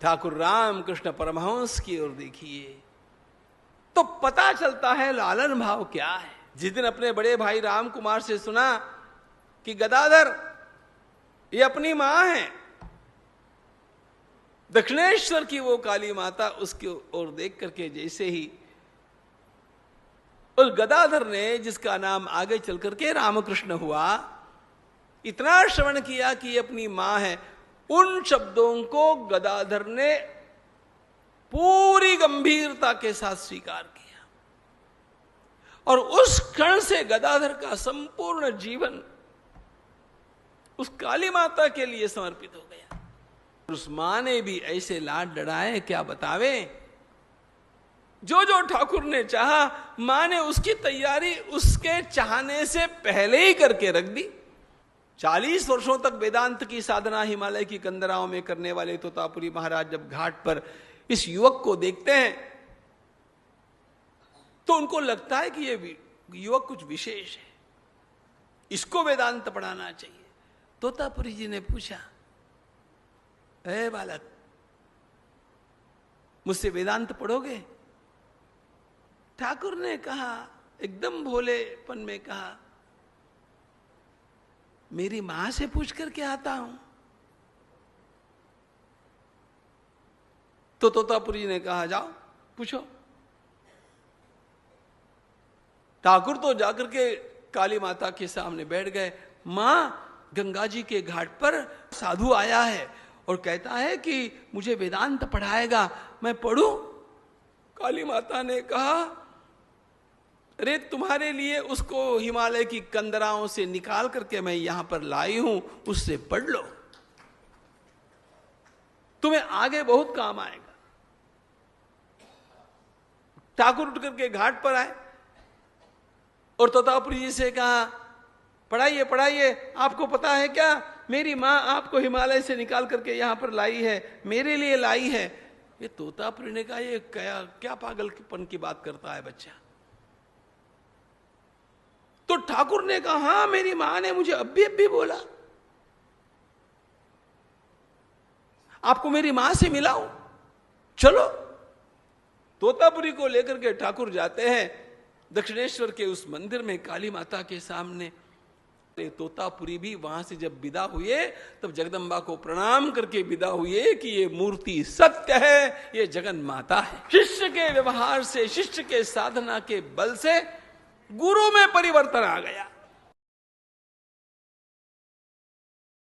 ठाकुर रामकृष्ण परमहंस की ओर देखिए तो पता चलता है लालन भाव क्या है। जिस दिन अपने बड़े भाई राम कुमार से सुना कि गदाधर ये अपनी मां है, दक्षिणेश्वर की वो काली माता, उसकी ओर देख करके जैसे ही उस गदाधर ने, जिसका नाम आगे चल करके रामकृष्ण हुआ, इतना श्रवण किया कि ये अपनी मां है, उन शब्दों को गदाधर ने पूरी गंभीरता के साथ स्वीकार किया और उस क्षण से गदाधर का संपूर्ण जीवन उस काली माता के लिए समर्पित हो गया। उस मां ने भी ऐसे लाड लड़ाए क्या बतावे। जो जो ठाकुर ने चाहा, मां ने उसकी तैयारी उसके चाहने से पहले ही करके रख दी। 40 वर्षों तक वेदांत की साधना हिमालय की कंदराओं में करने वाले तोतापुरी महाराज जब घाट पर इस युवक को देखते हैं तो उनको लगता है कि ये युवक कुछ विशेष है, इसको वेदांत पढ़ाना चाहिए। तोतापुरी जी ने पूछा, ए बालक, मुझसे वेदांत पढ़ोगे? ठाकुर ने कहा, एकदम भोलेपन में कहा, मेरी मां से पूछ करके आता हूं। तो तोतापुरी ने कहा, जाओ पूछो। ठाकुर तो जाकर के काली माता के सामने बैठ गए। मां, गंगा जी के घाट पर साधु आया है और कहता है कि मुझे वेदांत पढ़ाएगा, मैं पढ़ूं? काली माता ने कहा, अरे तुम्हारे लिए उसको हिमालय की कंदराओं से निकाल करके मैं यहां पर लाई हूं, उससे पढ़ लो, तुम्हें आगे बहुत काम आएगा। ठाकुर उठ करके घाट पर आए और तोतापुरी जी से कहा, पढ़ाइए पढ़ाइए, आपको पता है क्या, मेरी मां आपको हिमालय से निकाल करके यहां पर लाई है, मेरे लिए लाई है। ये तोतापुरी ने कहा, ये क्या पागलपन की बात करता है बच्चा। तो ठाकुर ने कहा, हां मेरी मां ने मुझे अभी बोला, आपको मेरी मां से मिलाऊं, चलो। तोतापुरी को लेकर के ठाकुर जाते हैं दक्षिणेश्वर के उस मंदिर में काली माता के सामने। तोतापुरी भी वहां से जब विदा हुए तब जगदम्बा को प्रणाम करके विदा हुए कि ये मूर्ति सत्य है, ये जगन माता है। शिष्य के व्यवहार से, शिष्य के साधना के बल से गुरु में परिवर्तन आ गया।